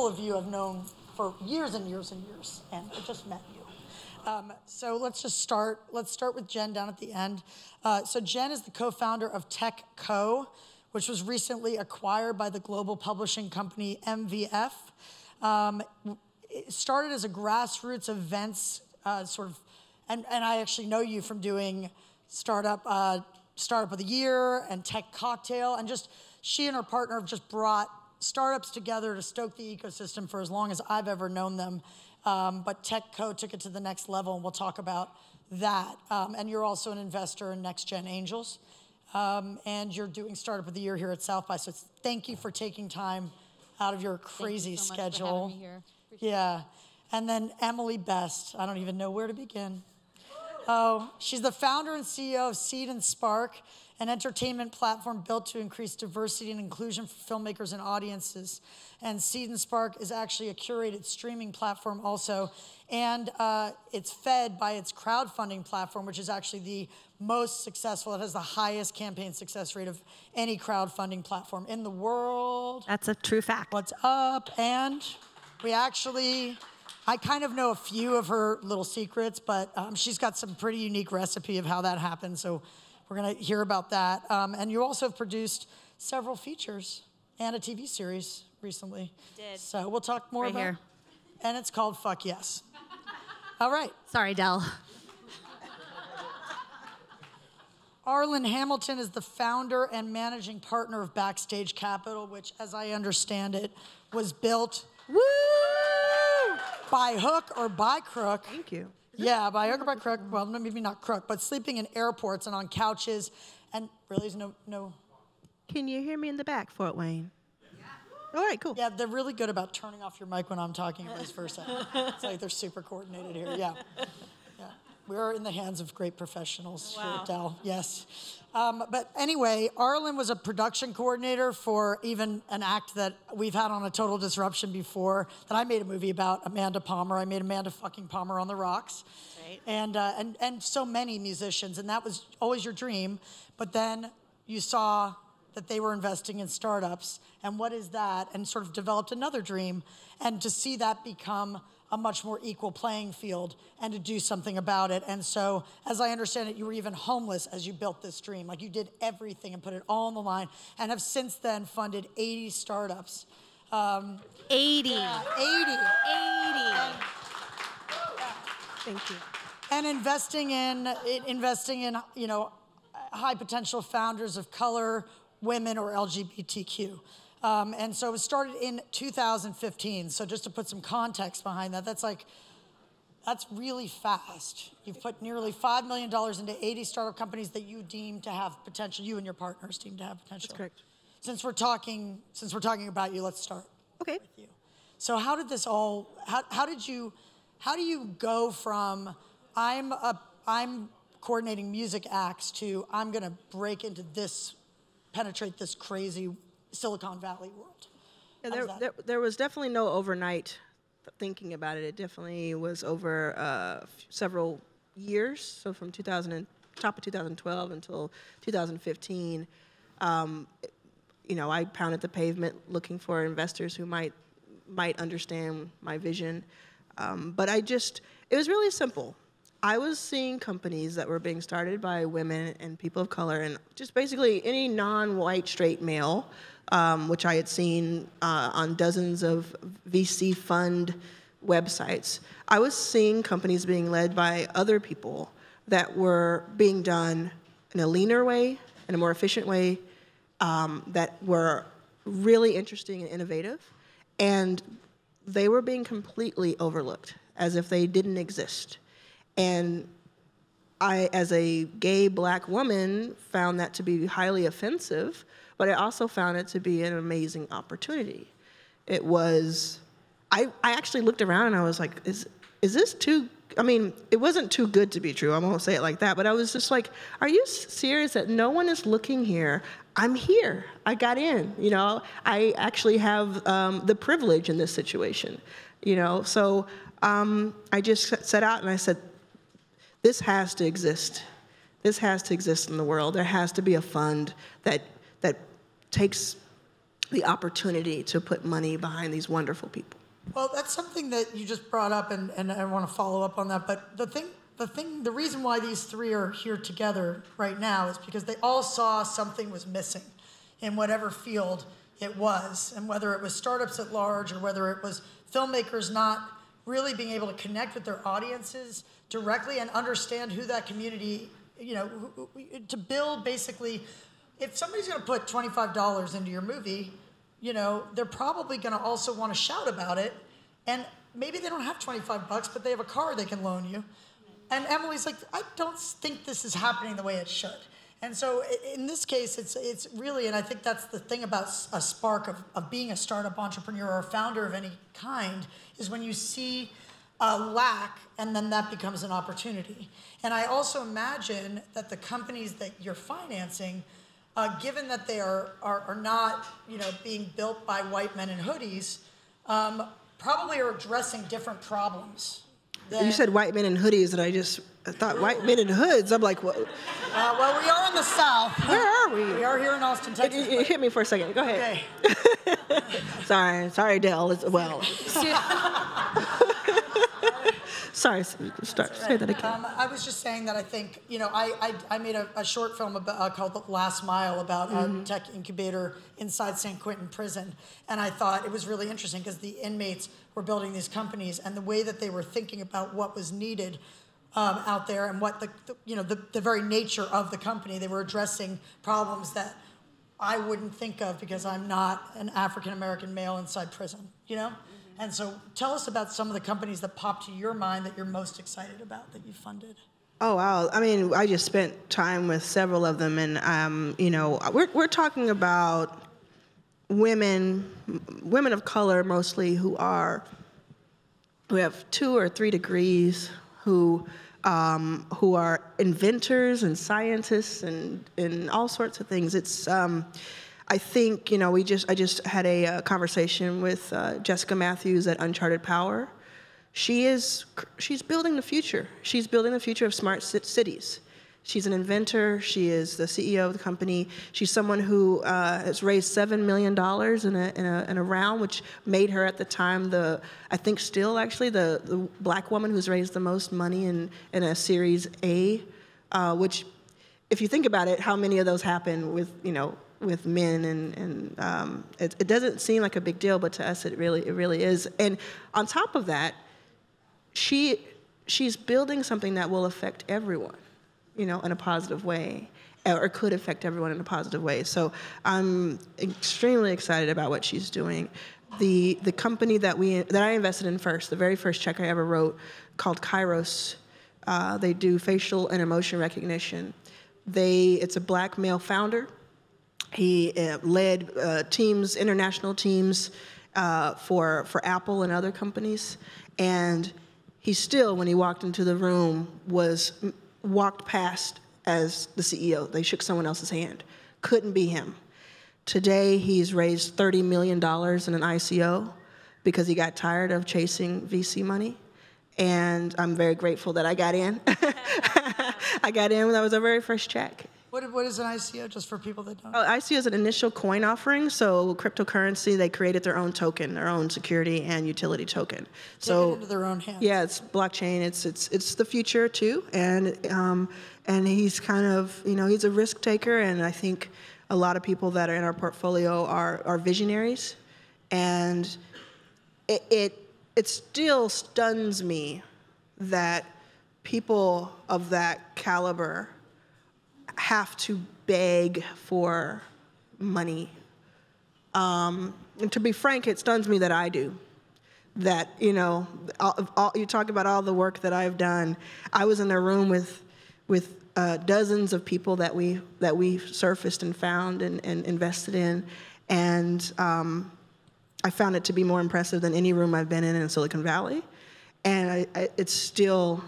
couple of you I've known for years and years and years, and I just met you. So let's just start. Let's start with Jen down at the end. So Jen is the co-founder of Tech Co., which was recently acquired by the global publishing company MVF. It started as a grassroots events and I actually know you from doing Startup of the Year and Tech Cocktail, and just she and her partner have just brought startups together to stoke the ecosystem for as long as I've ever known them. But Tech Co took it to the next level, and we'll talk about that. And you're also an investor in Next Gen Angels, and you're doing Startup of the Year here at South by. So thank you for taking time out of your crazy schedule. Thank you so much for having me here. Yeah. And then Emily Best. I don't even know where to begin. Oh, she's the founder and CEO of Seed and Spark, an entertainment platform built to increase diversity and inclusion for filmmakers and audiences. And Seed and Spark is actually a curated streaming platform also. And it's fed by its crowdfunding platform, which is actually the most successful. It has the highest campaign success rate of any crowdfunding platform in the world. That's a true fact. What's up? And I kind of know a few of her little secrets, but she's got some pretty unique recipe of how that happens. So we're going to hear about that. And you also have produced several features and a TV series recently. Did. So we'll talk more Right about here. And it's called Fuck Yes. All right. Sorry, Del. Arlan Hamilton is the founder and managing partner of Backstage Capital, which, as I understand it, was built by hook or by crook. Thank you. Yeah, by hook or by crook. Well, maybe not crook, but sleeping in airports and on couches. And really, there's no. Can you hear me in the back, Fort Wayne? Yeah. All right, cool. Yeah, they're really good about turning off your mic when I'm talking, or vice versa. It's like they're super coordinated here. Yeah. We're in the hands of great professionals here at Dell. Yes. But anyway, Arlan was a production coordinator for even an act that we've had on A Total Disruption before, that I made a movie about, Amanda Palmer. I made Amanda fucking Palmer on the Rocks. Right. And so many musicians, and that was always your dream. But then you saw that they were investing in startups, and what is that? And sort of developed another dream, and to see that become a much more equal playing field and to do something about it. And so, as I understand it, you were even homeless as you built this dream. Like, you did everything and put it all on the line, and have since then funded 80 startups. 80. Yeah, 80. Thank you. And investing in high potential founders of color, women, or LGBTQ. And so it was started in 2015. So just to put some context behind that, that's really fast. You've put nearly $5 million into 80 startup companies that you deem to have potential. You and your partners deem to have potential. That's correct. Since we're talking about you, let's start. Okay. With you. So how did this all? How do you go from I'm coordinating music acts to I'm going to break into this, penetrate this crazy Silicon Valley world? Yeah, there was definitely no overnight thinking about it. It definitely was over several years. So from top of 2012 until 2015, I pounded the pavement looking for investors who might understand my vision. But it was really simple. I was seeing companies that were being started by women and people of color, and just basically any non-white straight male, which I had seen on dozens of VC fund websites. I was seeing companies being led by other people that were being done in a leaner way, in a more efficient way, that were really interesting and innovative, and they were being completely overlooked as if they didn't exist. And I, as a gay black woman, found that to be highly offensive, but I also found it to be an amazing opportunity. It was, I actually looked around and I was like, is this too, it wasn't too good to be true, I won't say it like that, but I was just like, are you serious that no one is looking here? I'm here, I got in, I actually have the privilege in this situation, so I just set out and I said, this has to exist. This has to exist in the world. There has to be a fund that takes the opportunity to put money behind these wonderful people. Well, that's something that you just brought up, and I want to follow up on that. But the reason why these three are here together right now is because they all saw something was missing in whatever field it was, and whether it was startups at large or whether it was filmmakers not really being able to connect with their audiences directly and understand who that community, to build basically, if somebody's going to put $25 into your movie, they're probably going to also want to shout about it, and maybe they don't have $25, but they have a car they can loan you. And Emily's like, I don't think this is happening the way it should. And so in this case, it's really, and I think that's the thing about a spark of being a startup entrepreneur or a founder of any kind, is when you see a lack and then that becomes an opportunity. And I also imagine that the companies that you're financing, given that they are not being built by white men in hoodies, probably are addressing different problems. You said white men in hoodies, and I thought white men in hoods. I'm like, what? Well, we are in the South. Where are we? We are here in Austin, Texas. You hit me for a second. Go ahead. Okay. Sorry, Dell. Well. Sorry, say that again. I was just saying that I think, I made a short film called The Last Mile about a tech incubator inside San Quentin prison. And I thought it was really interesting because the inmates were building these companies, and the way that they were thinking about what was needed out there and what the very nature of the company. They were addressing problems that I wouldn't think of because I'm not an African-American male inside prison, And so tell us about some of the companies that pop to your mind that you're most excited about that you funded. Oh, wow. I mean, I just spent time with several of them, and, we're talking about women of color mostly who have 2 or 3 degrees, who are inventors and scientists and all sorts of things. It's I think I just had a conversation with Jessica Matthews at Uncharted Power. She's building the future. She's building the future of smart cities. She's an inventor. She is the CEO of the company. She's someone who has raised $7 million in a round, which made her at the time I think still actually the black woman who's raised the most money in a Series A, which, if you think about it, how many of those happen with men, and it doesn't seem like a big deal, but to us it really is. And on top of that, she's building something that will affect everyone, in a positive way, or could affect everyone in a positive way. So I'm extremely excited about what she's doing. The company that I invested in first, the very first check I ever wrote, called Kairos, they do facial and emotion recognition. It's a black male founder. He led international teams for Apple and other companies, and he still, when he walked into the room, walked past as the CEO. They shook someone else's hand. Couldn't be him. Today, he's raised $30 million in an ICO because he got tired of chasing VC money, and I'm very grateful that I got in. I got in when that was our very first check. What is an ICO, just for people that don't? Oh, ICO is an initial coin offering. So cryptocurrency, they created their own token, their own security and utility token. So into their own hands. Yeah, it's blockchain. It's the future too. And he's kind of, he's a risk taker. And I think a lot of people that are in our portfolio are visionaries. And it still stuns me that people of that caliber have to beg for money. And to be frank, it stuns me that I do. That, you talk about all the work that I've done. I was in a room with dozens of people that we surfaced and found and invested in, and I found it to be more impressive than any room I've been in Silicon Valley. And it's still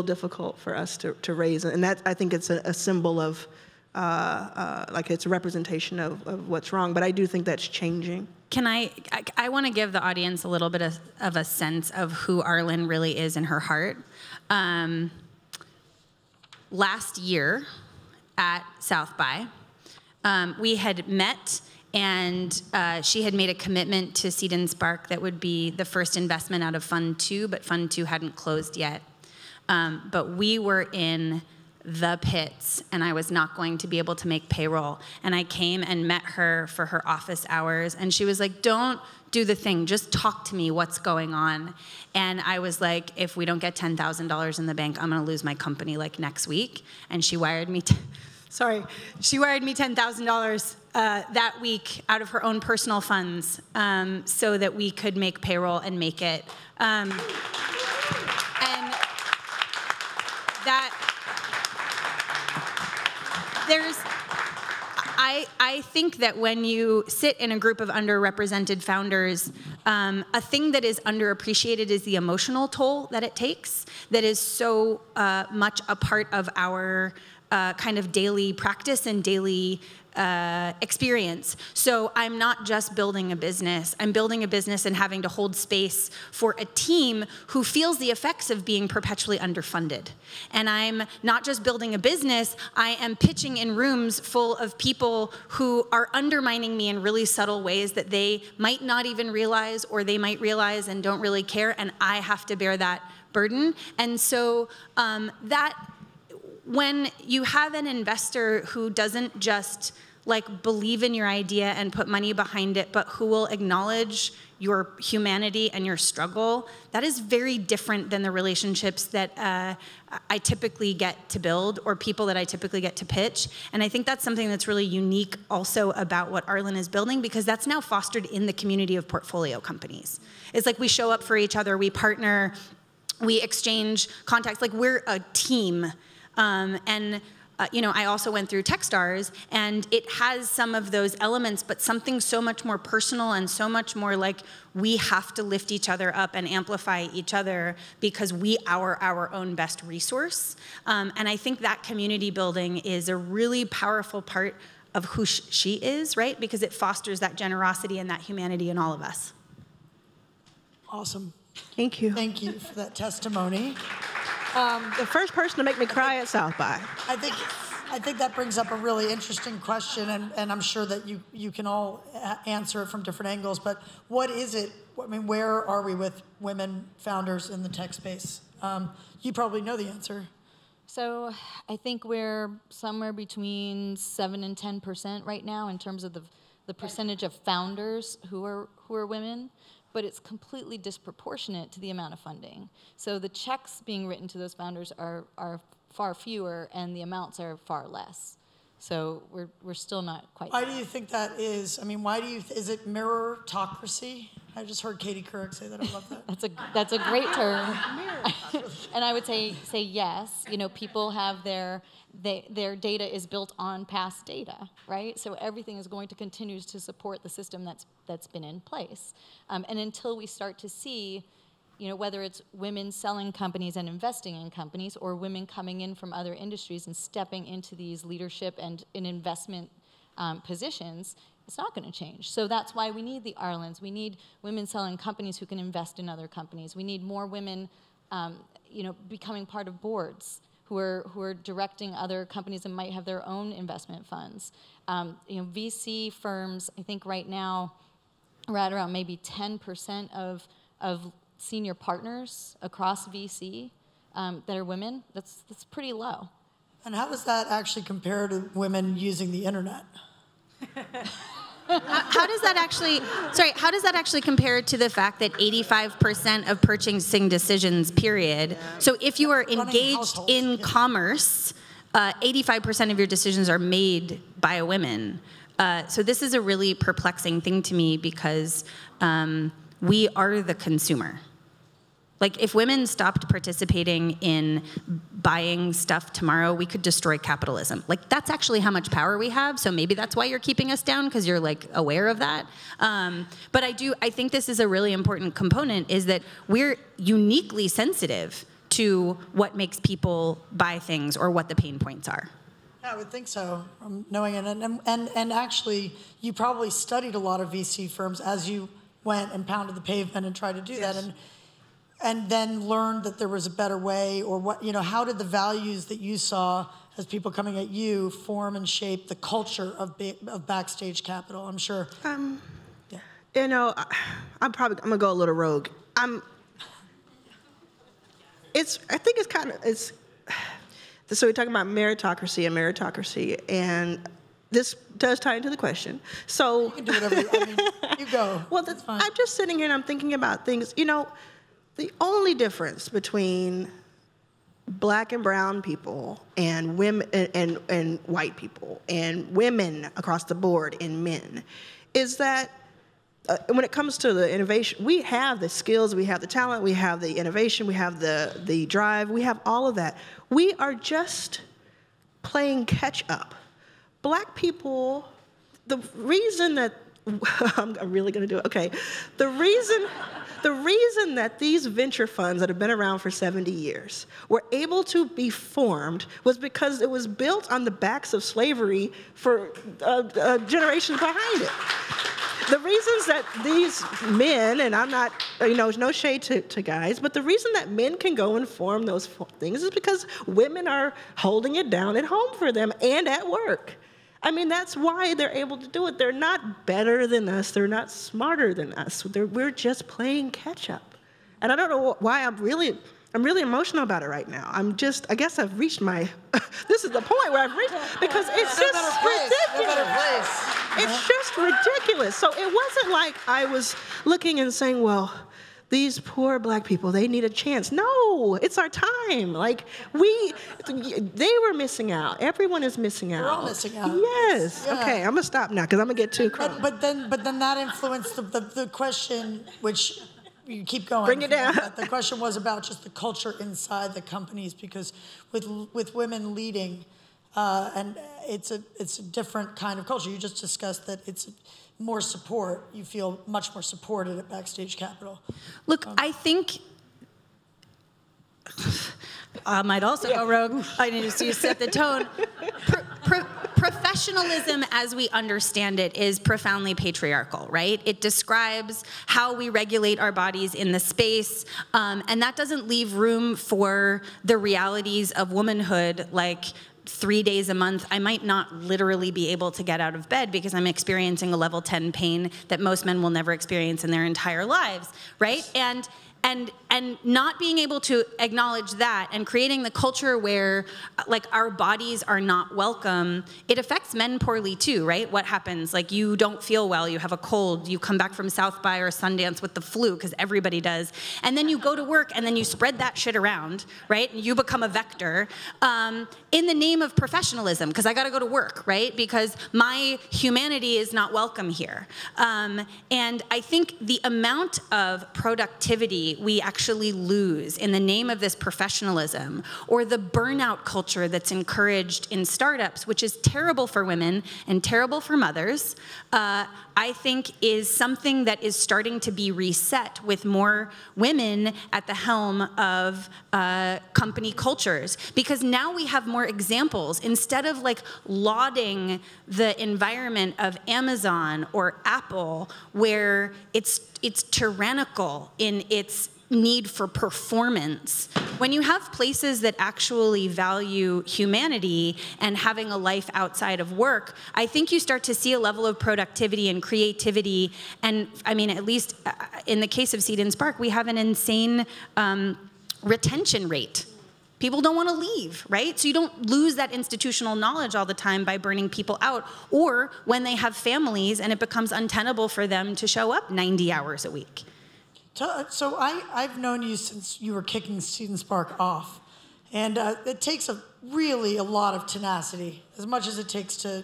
difficult for us to raise, and that, I think, it's a symbol of, it's a representation of what's wrong. But I do think that's changing. I want to give the audience a little bit of a sense of who Arlan really is in her heart. Last year at South by, we had met And she had made a commitment to Seed and Spark that would be the first investment out of Fund 2, but Fund 2 hadn't closed yet. But we were in the pits, and I was not going to be able to make payroll. And I came and met her for her office hours, and she was like, don't do the thing, just talk to me, what's going on? And I was like, if we don't get $10,000 in the bank, I'm gonna lose my company like next week. And she wired me, she wired me $10,000 that week out of her own personal funds so that we could make payroll and make it. And that, I think that when you sit in a group of underrepresented founders, a thing that is underappreciated is the emotional toll that it takes, that is so much a part of our kind of daily practice and daily experience. So I'm not just building a business. I'm building a business and having to hold space for a team who feels the effects of being perpetually underfunded. And I'm not just building a business, I am pitching in rooms full of people who are undermining me in really subtle ways that they might not even realize, or they might realize and don't really care, and I have to bear that burden. And so when you have an investor who doesn't just like believe in your idea and put money behind it, but who will acknowledge your humanity and your struggle, that is very different than the relationships that I typically get to build, or people that I typically get to pitch. And I think that's something that's really unique also about what Arlan is building, because that's now fostered in the community of portfolio companies. It's like we show up for each other, we partner, we exchange contacts, like we're a team. I also went through Techstars, and it has some of those elements, but something so much more personal and so much more like we have to lift each other up and amplify each other because we are our own best resource. And I think that community building is a really powerful part of who she is, right? Because it fosters that generosity and that humanity in all of us. Awesome. Thank you. Thank you for that testimony. The first person to make me cry at South by. I think that brings up a really interesting question, and I'm sure that you can all answer it from different angles, but what is it, I mean, where are we with women founders in the tech space? You probably know the answer. So I think we're somewhere between 7 and 10% right now in terms of the percentage of founders who are women. But it's completely disproportionate to the amount of funding. So the checks being written to those founders are far fewer, and the amounts are far less. So we're still not quite. Why do you think that is? I mean, is it meritocracy? I just heard Katie Couric say that. I love that. That's a great term. And I would say yes. You know, people have their data is built on past data, right? So everything is going to continue to support the system that's been in place. And until we start to see, you know, whether it's women selling companies and investing in companies, or women coming in from other industries and stepping into these leadership and in investment positions, it's not going to change. So that's why we need the Arlans. We need women selling companies who can invest in other companies. We need more women, becoming part of boards who are directing other companies and might have their own investment funds. VC firms, I think right now, we're at around maybe 10% of senior partners across VC that are women. That's pretty low. And how does that actually compare to women using the internet? How does that actually compare to the fact that 85% of purchasing decisions, period? So if you are engaged in commerce, 85% of your decisions are made by a woman. So this is a really perplexing thing to me, because we are the consumer. Like, if women stopped participating in buying stuff tomorrow, we could destroy capitalism. Like, that's actually how much power we have, so maybe that's why you're keeping us down, because you're, like, aware of that. But I think this is a really important component, is that we're uniquely sensitive to what makes people buy things or what the pain points are. Yeah, I would think so, knowing it. And actually, you probably studied a lot of VC firms as you went and pounded the pavement and tried to do that. And and then learned that there was a better way, or what, how did the values that you saw as people coming at you form and shape the culture of Backstage Capital? I'm sure. I'm gonna go a little rogue. I think so we're talking about meritocracy, and this does tie into the question. So you can do whatever you go. Well, that's fine. I'm just sitting here and I'm thinking about things. The only difference between black and brown people and women and white people and women across the board and men is that when it comes to the innovation, we have the skills, we have the talent, we have the innovation, we have the drive, we have all of that. We are just playing catch up. Black people, the reason that I'm really going to do it. Okay, the reason that these venture funds that have been around for 70 years were able to be formed was because it was built on the backs of slavery for generations behind it. The reasons that these men, and I'm not, no shade to guys, but the reason that men can go and form those things is because women are holding it down at home for them and at work. I mean, that's why they're able to do it. They're not better than us. They're not smarter than us. We're just playing catch up. And I don't know why I'm really emotional about it right now. I guess I've reached this is the point where I've reached, because it's just ridiculous. It's just ridiculous. So it wasn't like I was looking and saying, well, these poor black people, they need a chance. No, it's our time. They were missing out. Everyone is missing out. We're all missing out. Yes. Yeah. Okay, I'm gonna stop now because I'm gonna get too crunk. But then that influenced the question, which you keep going. Bring it down. The question was about just the culture inside the companies, because with women leading, and it's a different kind of culture. You just discussed that it's more support. You feel much more supported at Backstage Capital. Look, I think I might also go rogue. I need to set the tone. Professionalism, as we understand it, is profoundly patriarchal, right? It describes how we regulate our bodies in the space, and that doesn't leave room for the realities of womanhood, like 3 days a month, I might not literally be able to get out of bed because I'm experiencing a level 10 pain that most men will never experience in their entire lives, right? And not being able to acknowledge that and creating the culture where our bodies are not welcome, it affects men poorly too, right? What happens? You don't feel well, you have a cold, you come back from South by or Sundance with the flu, because everybody does, and then you go to work and then you spread that shit around, right? And you become a vector in the name of professionalism, because I gotta go to work, right? Because my humanity is not welcome here. And I think the amount of productivity we actually lose in the name of this professionalism, or the burnout culture that's encouraged in startups, which is terrible for women and terrible for mothers, I think is something that is starting to be reset with more women at the helm of company cultures. Because now we have more examples. Instead of lauding the environment of Amazon or Apple, where it's tyrannical in its need for performance, when you have places that actually value humanity and having a life outside of work, I think you start to see a level of productivity and creativity. And I mean, at least in the case of Seed and Spark, we have an insane retention rate. People don't want to leave, right? So you don't lose that institutional knowledge all the time by burning people out, or when they have families and it becomes untenable for them to show up 90 hours a week. So I've known you since you were kicking Seed and Spark off, and it takes a lot of tenacity, as much as it takes to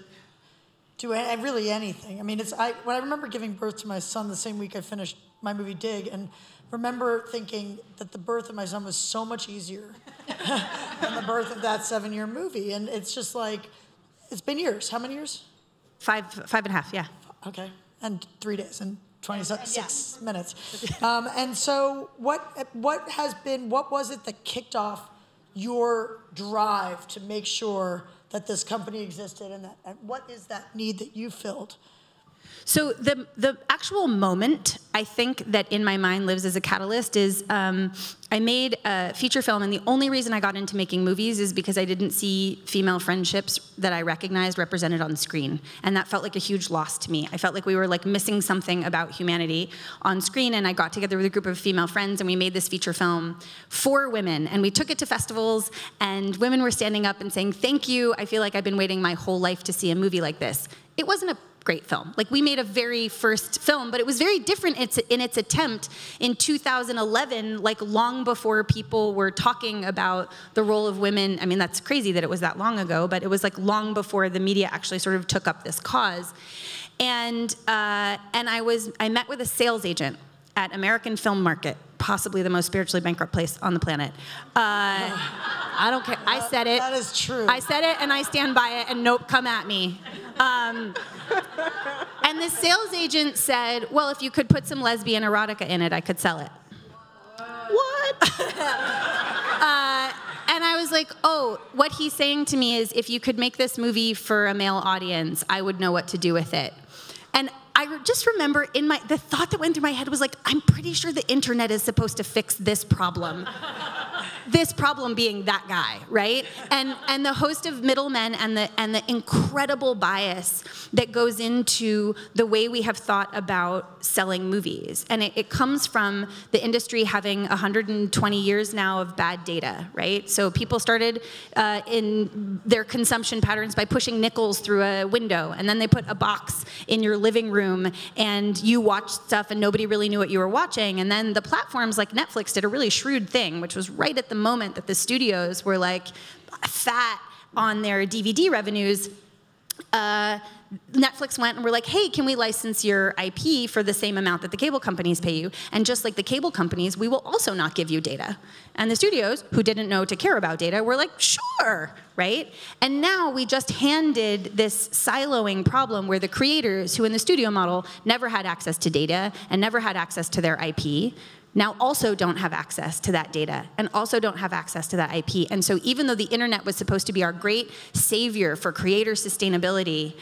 do really anything. I mean, when I remember giving birth to my son the same week I finished my movie Dig, and remember thinking that the birth of my son was so much easier than the birth of that 7-year movie, and it's just it's been years. How many years? 5.5, yeah. Okay, and 3 days and 26 minutes. And so what was it that kicked off your drive to make sure that this company existed, and what is that need that you filled? So the actual moment, I think, that in my mind lives as a catalyst is I made a feature film, and the only reason I got into making movies is because I didn't see female friendships that I recognized represented on screen. And that felt like a huge loss to me. I felt like we were like missing something about humanity on screen, and I got together with a group of female friends, and we made this feature film for women. And we took it to festivals, and women were standing up and saying, "Thank you, I feel like I've been waiting my whole life to see a movie like this." It wasn't a great film. Like, we made a very first film, but it was very different in its attempt in 2011, like long before people were talking about the role of women. I mean, that's crazy that it was that long ago, but it was like long before the media actually sort of took up this cause. And I met with a sales agent at American Film Market, possibly the most spiritually bankrupt place on the planet. I don't care. I said it. That is true. I said it, and I stand by it, and nope, come at me. And the sales agent said, "Well, if you could put some lesbian erotica in it, I could sell it." What? And I was like, oh, what he's saying to me is, if you could make this movie for a male audience, I would know what to do with it. And I just remember the thought that went through my head was like, I'm pretty sure the internet is supposed to fix this problem. This problem being that guy, right? And the host of Middlemen and the incredible bias that goes into the way we have thought about selling movies. And it comes from the industry having 120 years now of bad data, right? So people started in their consumption patterns by pushing nickels through a window, and then they put a box in your living room, and you watched stuff and nobody really knew what you were watching. And then the platforms like Netflix did a really shrewd thing, which was right at the moment that the studios were like fat on their DVD revenues. Netflix went and were like, hey, can we license your IP for the same amount that the cable companies pay you? And just like the cable companies, we will also not give you data. And the studios, who didn't know to care about data, were like, sure, right? And now we just handed this siloing problem where the creators, who in the studio model never had access to data and never had access to their IP, now also don't have access to that data and also don't have access to that IP. And so even though the internet was supposed to be our great savior for creator sustainability,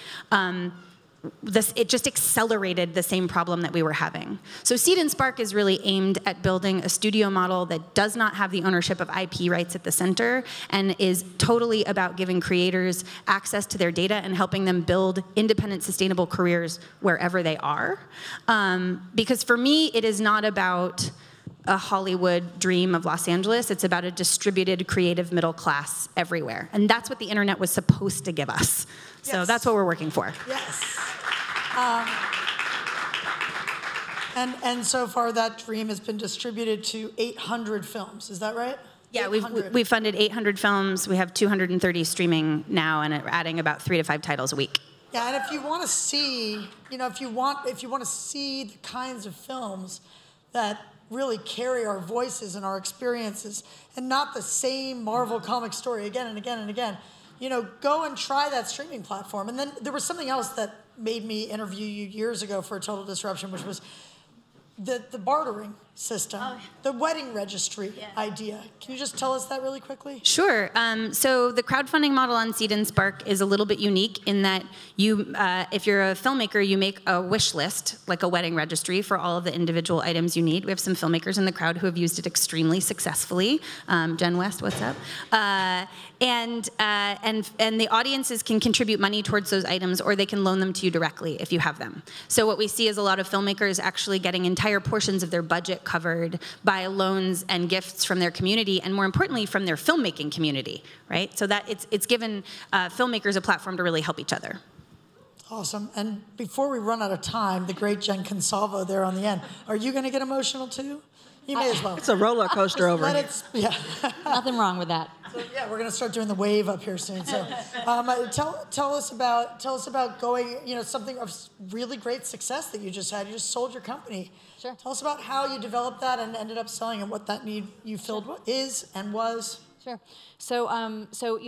it just accelerated the same problem that we were having. So Seed and Spark is really aimed at building a studio model that does not have the ownership of IP rights at the center and is totally about giving creators access to their data and helping them build independent, sustainable careers wherever they are. Because for me, it is not about a Hollywood dream of Los Angeles. It's about a distributed creative middle class everywhere. And that's what the internet was supposed to give us. So Yes. that's what we're working for. Yes. And so far that dream has been distributed to 800 films. Is that right? Yeah, 800. we've funded 800 films. We have 230 streaming now, and adding about 3 to 5 titles a week. Yeah, and if you want to see, if you want to see the kinds of films that really carry our voices and our experiences, and not the same Marvel comic story again and again and again, go and try that streaming platform. And then there was something else that made me interview you years ago for Total Disruption, which was the bartering system, the wedding registry idea. Can you just tell us that really quickly? Sure. So the crowdfunding model on Seed and Spark is a little bit unique in that you, if you're a filmmaker, you make a wish list, like a wedding registry, for all of the individual items you need. We have some filmmakers in the crowd who have used it extremely successfully. Jen West, what's up? And the audiences can contribute money towards those items, or they can loan them to you directly if you have them. So what we see is a lot of filmmakers actually getting entire portions of their budget covered by loans and gifts from their community, and more importantly, from their filmmaking community, right? So that it's given filmmakers a platform to really help each other. Awesome. And before we run out of time, the great Jen Consalvo there on the end, are you going to get emotional too? You may as well. It's a roller coaster over here. Yeah. Nothing wrong with that. So, yeah, we're going to start doing the wave up here soon. So, tell us about going, something of really great success that you just had. You just sold your company. Sure. Tell us about how you developed that and ended up selling, and what that need you filled is and was. Sure. So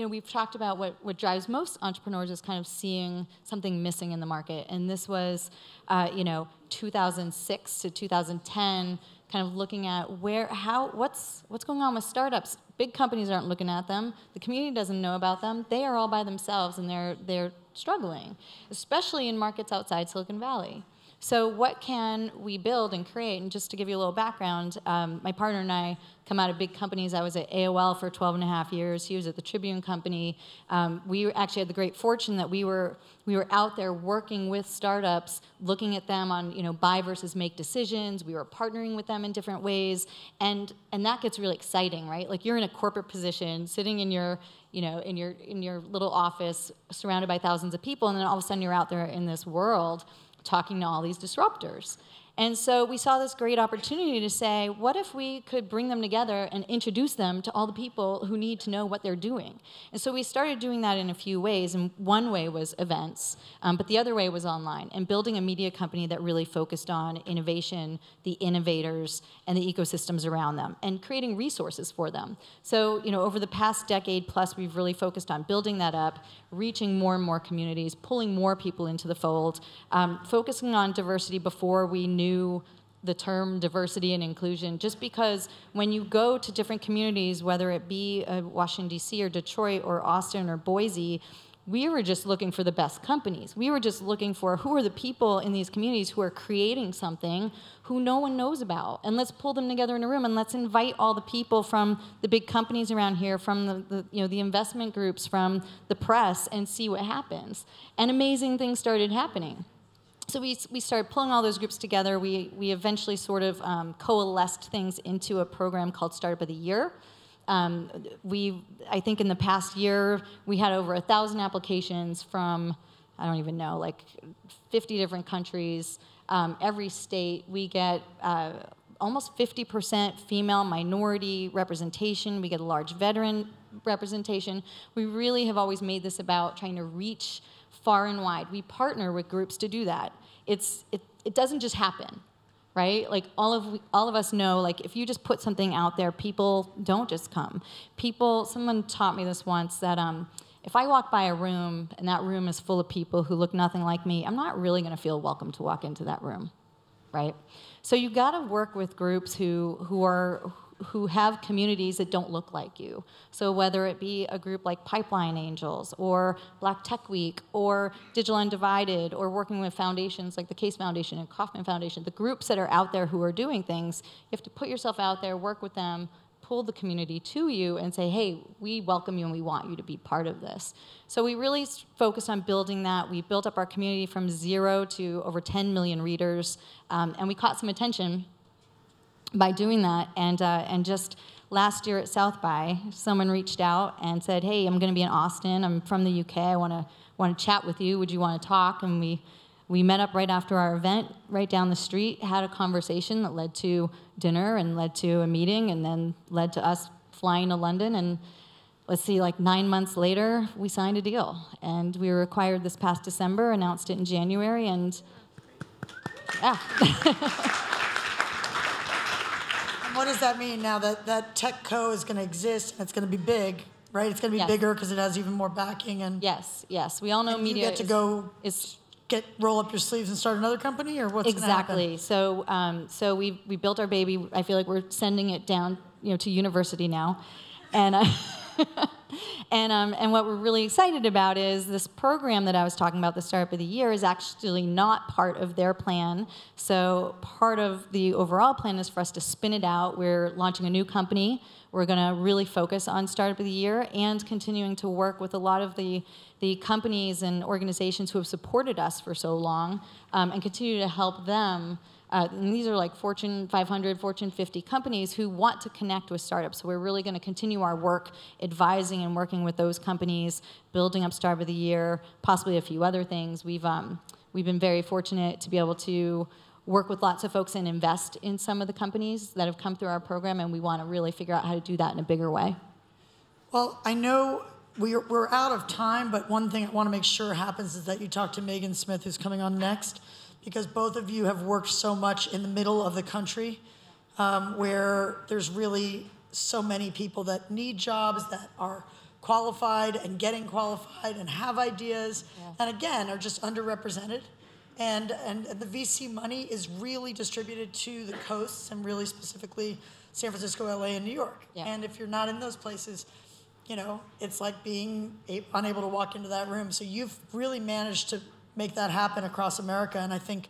we've talked about what drives most entrepreneurs is kind of seeing something missing in the market, and this was, 2006 to 2010. kind of looking at what's going on with startups. Big companies aren't looking at them. The community doesn't know about them. They are all by themselves, and they're struggling, especially in markets outside Silicon Valley. So what can we build and create? And just to give you a little background, my partner and I come out of big companies. I was at AOL for 12 and a half years. He was at the Tribune Company. We actually had the great fortune that we were out there working with startups, looking at them on buy versus make decisions. We were partnering with them in different ways, and that gets really exciting, right? Like you're in a corporate position, sitting in your in your little office, surrounded by thousands of people, and then all of a sudden you're out there in this world talking to all these disruptors. And so we saw this great opportunity to say, what if we could bring them together and introduce them to all the people who need to know what they're doing? And so we started doing that in a few ways, and one way was events, but the other way was online, and building a media company that really focused on innovation, the innovators, and the ecosystems around them, and creating resources for them. So over the past decade plus, we've really focused on building that up, reaching more and more communities, pulling more people into the fold, focusing on diversity before we knew the term diversity and inclusion, just because when you go to different communities, whether it be Washington, D.C. or Detroit or Austin or Boise, we were just looking for the best companies. We were just looking for who are the people in these communities who are creating something who no one knows about. And let's pull them together in a room, and let's invite all the people from the big companies around here, from the investment groups, from the press, and see what happens. And amazing things started happening. So we started pulling all those groups together. We eventually sort of coalesced things into a program called Startup of the Year. I think in the past year, we had over 1,000 applications from, I don't even know, like 50 different countries. Every state, we get almost 50% female minority representation. We get a large veteran representation. We really have always made this about trying to reach far and wide. We partner with groups to do that. It doesn't just happen, right? Like all of us know, like if you just put something out there, people don't just come. Someone taught me this once, that if I walk by a room and that room is full of people who look nothing like me, I'm not really going to feel welcome to walk into that room, right? So you got to work with groups who have communities that don't look like you. So whether it be a group like Pipeline Angels or Black Tech Week or Digital Undivided, or working with foundations like the Case Foundation and Kauffman Foundation, the groups that are out there who are doing things, you have to put yourself out there, work with them, pull the community to you and say, hey, we welcome you and we want you to be part of this. So we really focused on building that. We built up our community from 0 to over 10 million readers, and we caught some attention by doing that. And just last year at South by, someone reached out and said, hey, I'm going to be in Austin. I'm from the UK. I want to chat with you. Would you want to talk? And we met up right after our event, right down the street, had a conversation that led to dinner and led to a meeting and then led to us flying to London. And let's see, like 9 months later, we signed a deal. And we were acquired this past December, announced it in January, and yeah. What does that mean now that Tech Co is going to exist and it's going to be big, right? It's going to be bigger because it has even more backing. And yes. We all know media. You get to go roll up your sleeves and start another company, or what's exactly? So we built our baby. I feel like we're sending it down, to university now, and. And what we're really excited about is this program that I was talking about, the Startup of the Year, is actually not part of their plan. So part of the overall plan is for us to spin it out. We're launching a new company. We're going to really focus on Startup of the Year and continuing to work with a lot of the companies and organizations who have supported us for so long, and continue to help them. And these are like Fortune 500, Fortune 50 companies who want to connect with startups. So we're really going to continue our work advising and working with those companies, building up Startup of the Year, possibly a few other things. We've been very fortunate to be able to work with lots of folks and invest in some of the companies that have come through our program, and we want to really figure out how to do that in a bigger way. Well, I know we're out of time, but one thing I want to make sure happens is that you talk to Megan Smith, who's coming on next, because both of you have worked so much in the middle of the country, where there's really so many people that need jobs, that are qualified and getting qualified and have ideas, and again, are just underrepresented. And the VC money is really distributed to the coasts and really specifically San Francisco, LA, and New York. Yeah. And if you're not in those places, you know, it's like being unable to walk into that room. So you've really managed to make that happen across America, and I think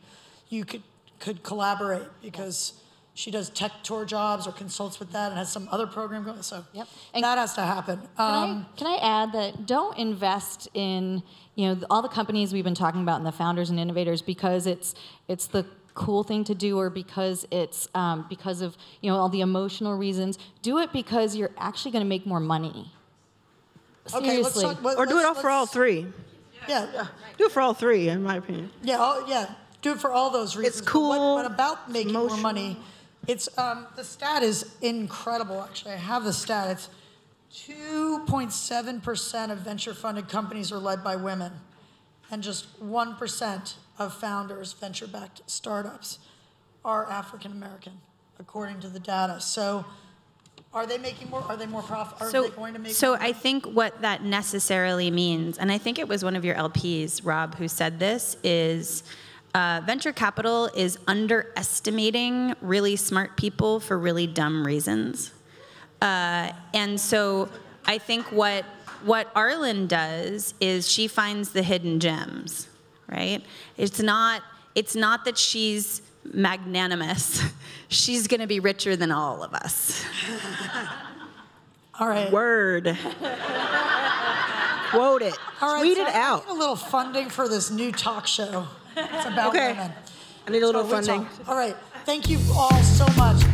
you could collaborate because she does tech tour jobs or consults with that and has some other program going. So that has to happen. Can I add that don't invest in, you know, all the companies we've been talking about and the founders and innovators because it's the cool thing to do or because it's because of, you know, all the emotional reasons. Do it because you're actually going to make more money. Seriously. Okay, let's talk, or do it for all three. Yeah. Do it for all three, in my opinion. Yeah, do it for all those reasons. It's cool. But about making more money, it's the stat is incredible. Actually, I have the stat. It's 2.7% of venture-funded companies are led by women, and just 1% of founders, venture-backed startups, are African American, according to the data. So. Are they making more? Are they more profitable? Are they going to make more? So I think what that necessarily means, and I think it was one of your LPs, Rob, who said this, is venture capital is underestimating really smart people for really dumb reasons. And so I think what Arlan does is she finds the hidden gems, right? It's not that she's magnanimous. She's going to be richer than all of us. All right. Word. Quote it. All right, Tweet so it out. I need a little funding for this new talk show. It's about women. I need a little funding. All right. Thank you all so much.